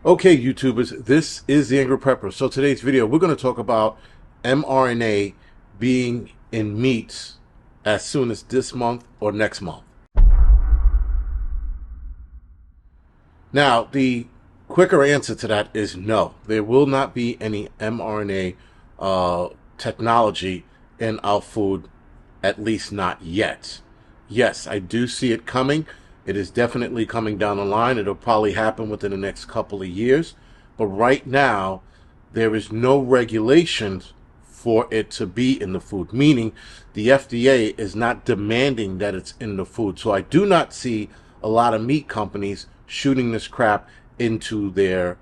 Okay, YouTubers, this is the Angryprepper. So today's video, we're going to talk about mRNA being in meats as soon as this month or next month. Now, the quicker answer to that is no. There will not be any mRNA technology in our food, at least not yet. Yes, I do see it coming. It is definitely coming down the line. It'll probably happen within the next couple of years. But right now, there is no regulations for it to be in the food, meaning the FDA is not demanding that it's in the food. So I do not see a lot of meat companies shooting this crap into their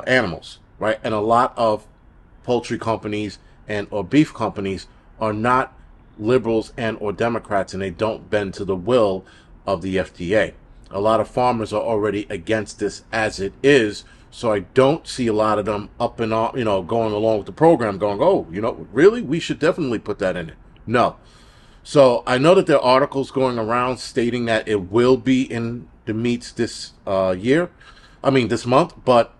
animals, right? And a lot of poultry companies and or beef companies are not liberals and or Democrats, and they don't bend to the will of the FDA. A lot of farmers are already against this as it is, so I don't see a lot of them up and on, going along with the program, going, oh, really, we should definitely put that in it. No. So I know that there are articles going around stating that it will be in the meats this this month, but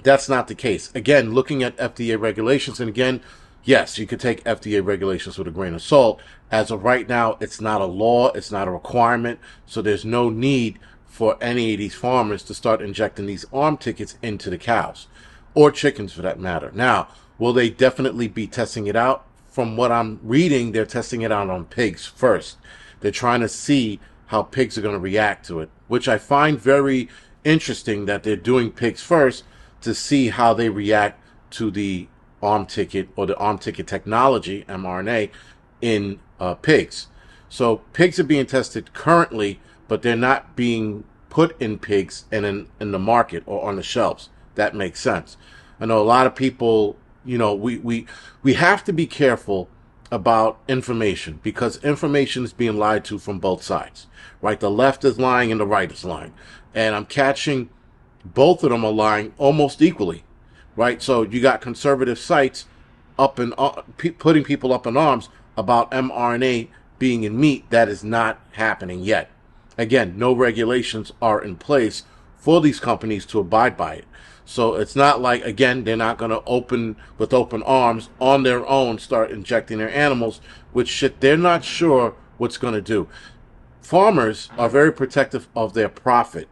that's not the case. Again, looking at FDA regulations, and again, yes, you could take FDA regulations with a grain of salt. As of right now, it's not a law, it's not a requirement, so there's no need for any of these farmers to start injecting these arm tickets into the cows, or chickens for that matter. Now, will they definitely be testing it out? From what I'm reading, they're testing it out on pigs first. They're trying to see how pigs are going to react to it, which I find very interesting that they're doing pigs first to see how they react to the arm ticket or the arm ticket technology, mRNA, in pigs. So pigs are being tested currently, but they're not being put in pigs and in the market or on the shelves. That makes sense. I know a lot of people, we have to be careful about information, because information is being lied to from both sides, right? The left is lying and the right is lying. And I'm catching both of them are lying almost equally, right? So you got conservative sites up and putting people up in arms about mRNA being in meat. That is not happening yet. Again, no regulations are in place for these companies to abide by it. So it's not like, again, they're not going to open with open arms on their own, start injecting their animals with shit they're not sure what's going to do. Farmers are very protective of their profit.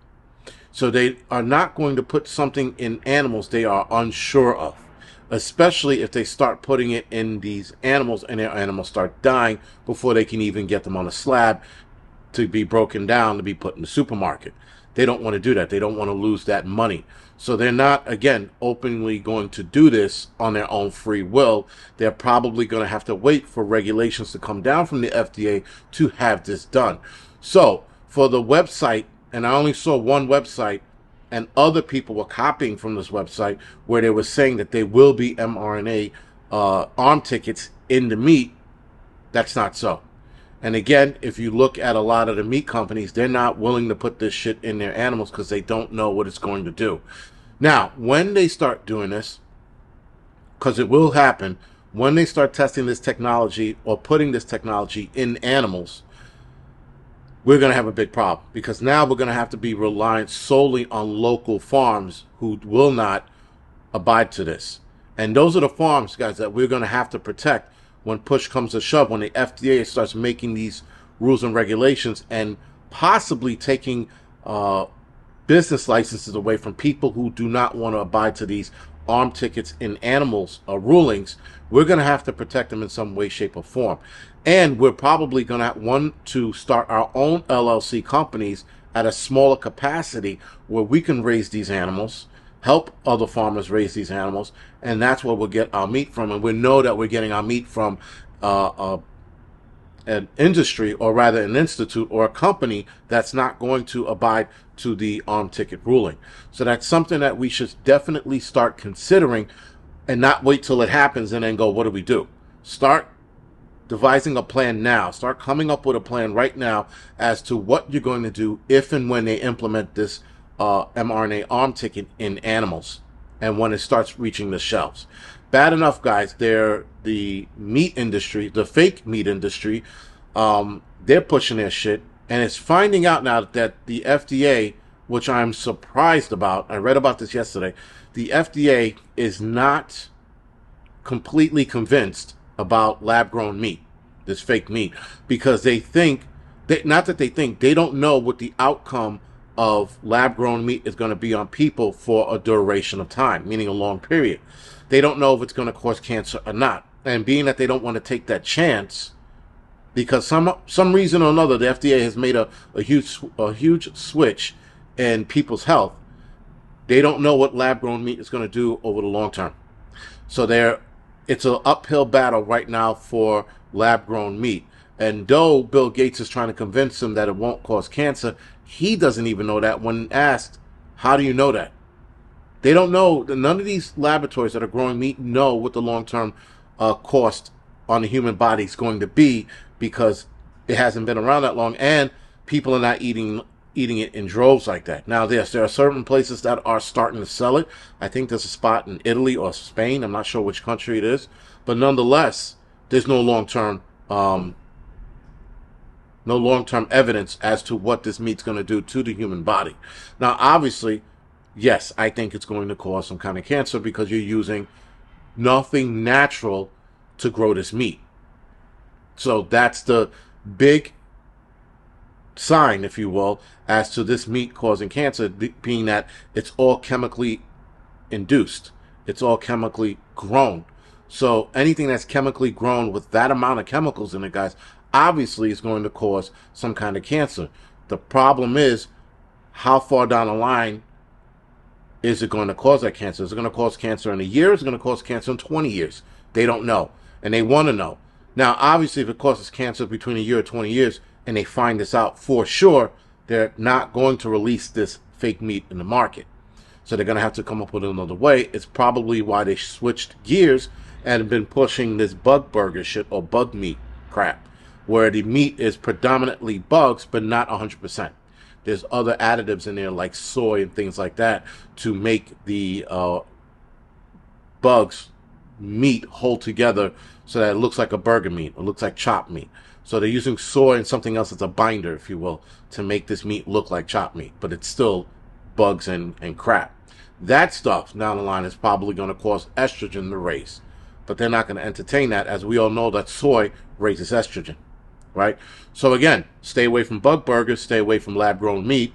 So they are not going to put something in animals they are unsure of, especially if they start putting it in these animals and their animals start dying before they can even get them on a slab to be broken down to be put in the supermarket. They don't want to do that. They don't want to lose that money. So they're not, again, openly going to do this on their own free will. They're probably going to have to wait for regulations to come down from the FDA to have this done. So for the website, and I only saw one website, and other people were copying from this website where they were saying that there will be mRNA arm tickets in the meat. That's not so. And again, if you look at a lot of the meat companies, they're not willing to put this shit in their animals because they don't know what it's going to do. Now, when they start doing this, because it will happen, when they start testing this technology or putting this technology in animals, we're going to have a big problem, because now we're going to have to be reliant solely on local farms who will not abide to this. And those are the farms, guys, that we're going to have to protect when push comes to shove, when the FDA starts making these rules and regulations and possibly taking business licenses away from people who do not want to abide to these arm tickets in animals rulings. We're going to have to protect them in some way, shape, or form. And we're probably going to want to start our own LLC companies at a smaller capacity where we can raise these animals, help other farmers raise these animals, and that's where we'll get our meat from. And we know that we're getting our meat from an industry, or rather an institute or a company that's not going to abide to the arm ticket ruling. So that's something that we should definitely start considering, and not wait till it happens and then go, what do we do? Start devising a plan now. Start coming up with a plan right now as to what you're going to do if and when they implement this mRNA arm ticket in animals, and when it starts reaching the shelves. Bad enough, guys, the meat industry, the fake meat industry, they're pushing their shit, and it's finding out now that the FDA which I'm surprised about. I read about this yesterday. The FDA is not completely convinced about lab-grown meat, this fake meat, because they think that, not that they think, they don't know what the outcome of lab-grown meat is going to be on people for a duration of time, meaning a long period. They don't know if it's going to cause cancer or not. And being that they don't want to take that chance, because some reason or another, the FDA has made a huge switch in people's health. They don't know what lab-grown meat is going to do over the long term. So it's an uphill battle right now for lab-grown meat. And though Bill Gates is trying to convince him that it won't cause cancer, he doesn't even know that. When asked, how do you know that? They don't know. None of these laboratories that are growing meat know what the long-term cost on the human body is going to be, because it hasn't been around that long, and people are not eating it in droves like that. Now, yes, there are certain places that are starting to sell it. I think there's a spot in Italy or Spain. I'm not sure which country it is, but nonetheless, there's no long-term evidence as to what this meat's going to do to the human body. Now, obviously, yes, I think it's going to cause some kind of cancer, because you're using nothing natural to grow this meat. So that's the big sign, if you will, as to this meat causing cancer, being that it's all chemically induced. It's all chemically grown. So anything that's chemically grown with that amount of chemicals in it, guys, obviously is going to cause some kind of cancer. The problem is, how far down the line is it going to cause that cancer? Is it going to cause cancer in a year? Is it going to cause cancer in 20 years? They don't know, and they want to know. Now, obviously, if it causes cancer between a year or 20 years, and they find this out for sure, they're not going to release this fake meat in the market. So they're going to have to come up with another way. It's probably why they switched gears and have been pushing this bug burger shit, or bug meat crap, where the meat is predominantly bugs, but not 100%. There's other additives in there like soy and things like that to make the bugs meat hold together so that it looks like a burger meat, or looks like chopped meat. So they're using soy and something else as a binder, if you will, to make this meat look like chopped meat, but it's still bugs and crap. That stuff down the line is probably going to cause estrogen to raise, but they're not going to entertain that, as we all know that soy raises estrogen, right? So again, stay away from bug burgers, stay away from lab-grown meat,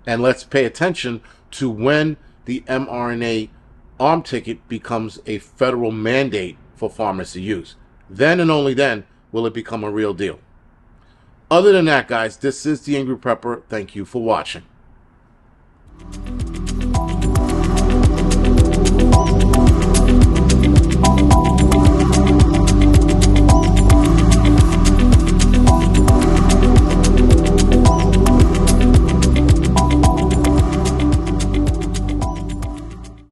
and let's pay attention to when the mRNA arm ticket becomes a federal mandate for farmers to use. Then and only then will it become a real deal. Other than that, guys, this is the Angry Prepper. Thank you for watching.